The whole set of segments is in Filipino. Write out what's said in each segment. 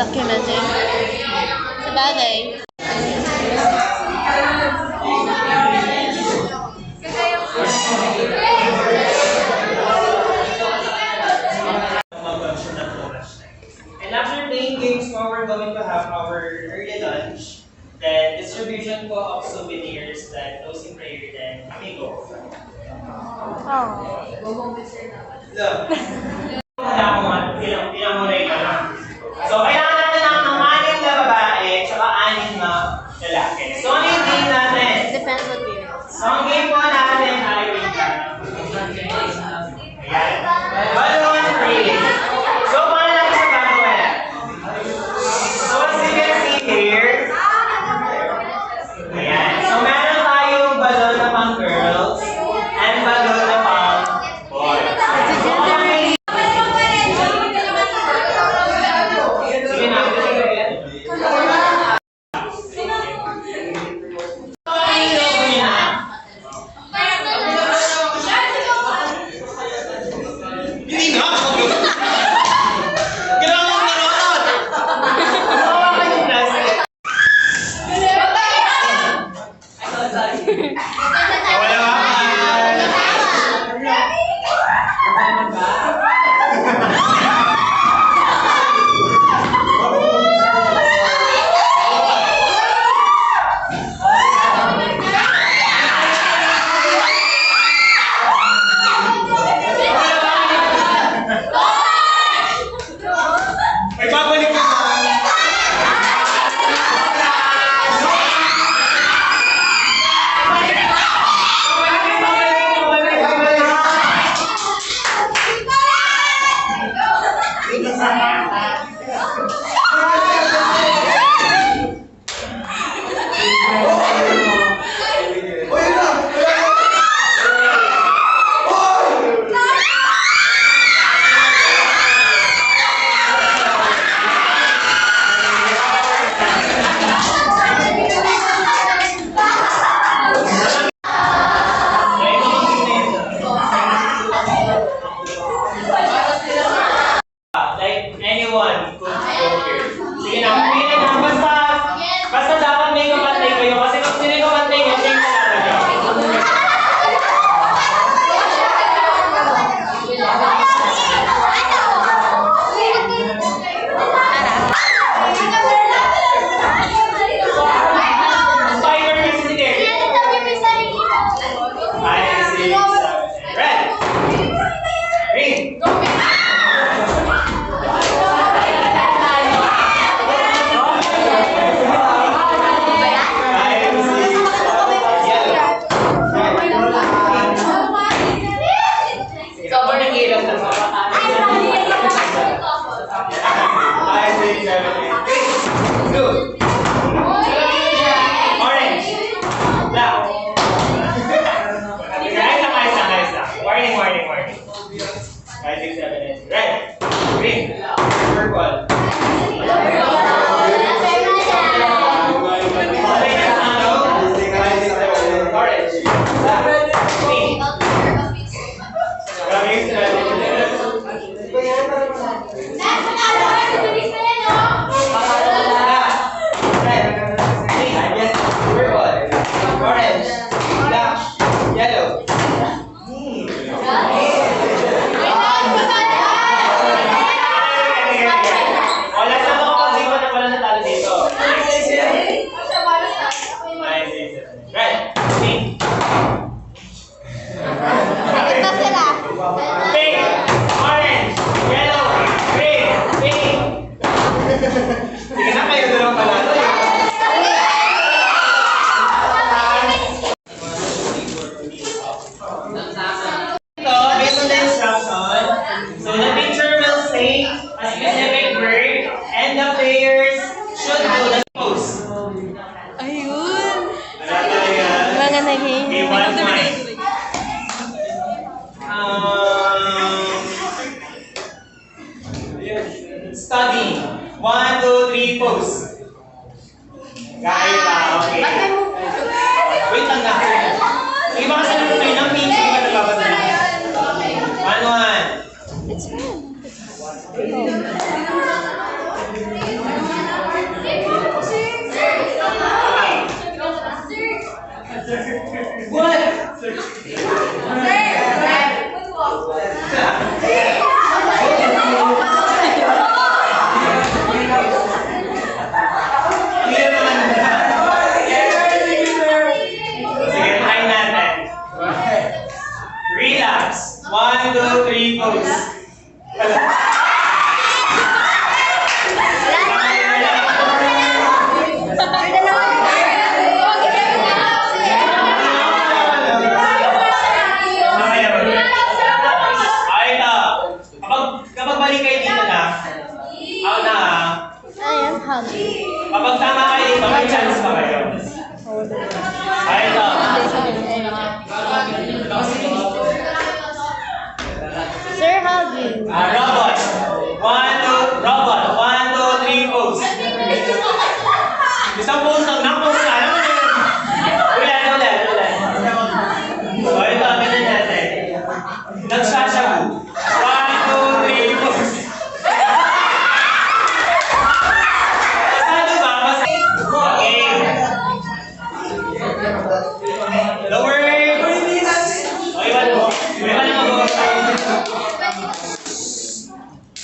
documenting. Sabagay. And after playing games po, we're going to have our early lunch, then distribution po of souvenirs, then closing prayer, then we go. Ilang muna ito na. So, kailangan natin ng 6 na babae, tsaka 6 na lalaki. So, ano yung game natin? Depends on you. So, ang game po natin ay ayan. Balloon race. So, paano natin sa gagawin? So, as you can see here, ayan. So, meron tayong balloon na pang girls and balloon na pang boys. Sige na. Anyone could go here. Sige na, pumili na. Basta dapat may kapantay kayo. Kasi kung sino yung kapantay nyo, siya yung kalaban nyo. Spider kasi si Derek. 5, 6, 7, red. Green. Study. 1, 2, 3, pose. Gaya pa, okay. Wait lang na. Sige ba kasi naman kayo ng page? Sige ba nagbabasa na? 1, 1. It's fun. Hagi. Kapag tama kayo dito, may chance pa kayo. Ay, ito. Sir Hagi. Robot. Robot. 1, 2, 3, pose. Isang pose lang. Nakapose ka. Alam mo yun. Ulan. So, ito. Ganyan natin. Nagsashabu. 1, 2, 3, pose. Pasado ba? Okay. The word. Okay, one more. May one more.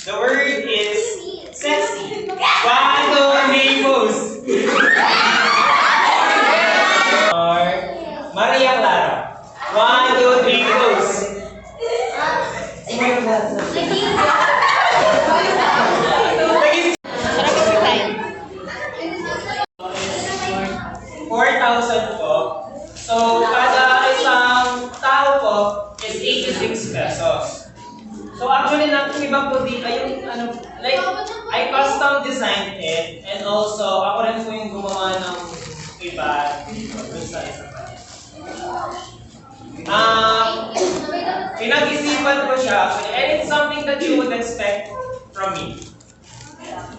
The word is sexy. 1, 2, 3, pose. Or Maria Clara. 1, 2, 3, pose. Sarap yung time. 4,000 po. So, kada isang tao po is 86 pesos. So, actually, iba po di, ay yung, like, I custom designed it, and also, ako rin po yung gumawa ng iba dun sa isa pa. Pinag-isipan ko siya, actually, and it's something that you would expect from me.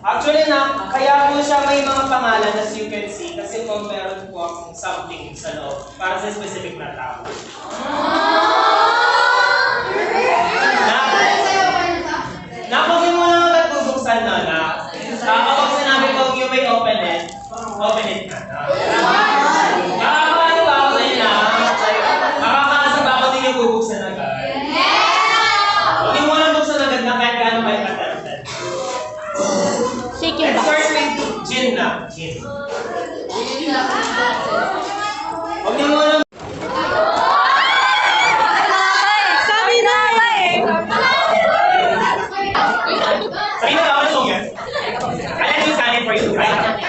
Actually kaya po siya may mga pangalan as you can see, kasi po meron po akong something sa loob para sa specific na tao. Kapag mo lang agad bubuksan na, kapag sinabi ko you may open it na. Ano ba ako yun na? Makakaasa ba ako din yung bubuksan agad? Hindi mo lang buksan agad na kahit gaano kayo katantan. Shake your Let's box. start with gin na. Gin. Huwag mo lang. Sabi na eh! Sabi na ako song yan. I actually stand it for you, right?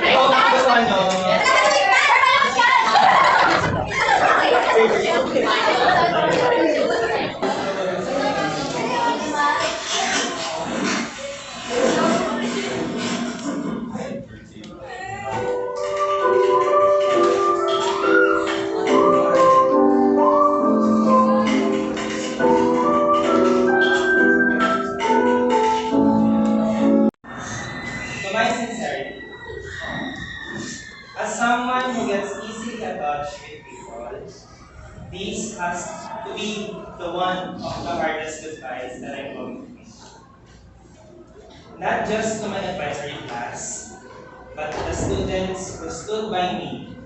Ay, huwag mo gustuhan nyo. To my sincerity, as someone who gets easily attached with people, this has to be the one of the hardest goodbyes that I'm going to make. Not just to my advisory class, but the students who stood by me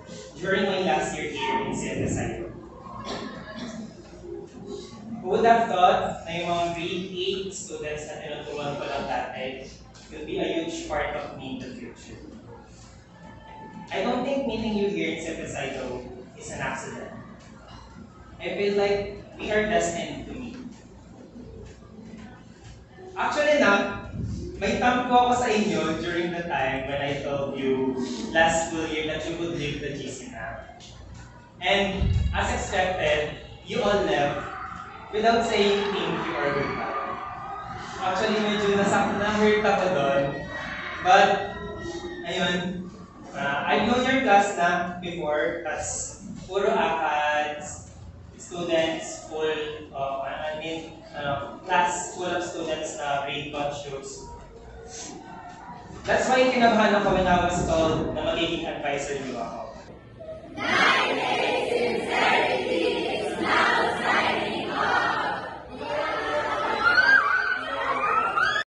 during my last year here in CFSI. Who would have thought na yung mga grade 8 students na tinuturuan ko lang dati will be a huge part of me in the future. I don't think meeting you here in CFSI though is an accident. I feel like we are destined to meet. Actually may tampo ako sa inyo during the time when I told you last school year that you would leave the GC na. And as expected, you all left without saying thank you or goodbye. Actually, medyo na-hurt ako doon. But, ayun, I've known your class na before, kasi puro ACADS, students full of, class full of students na grade conscious. That's why kinabahan ako when I was told na magiging advisor niyo ako.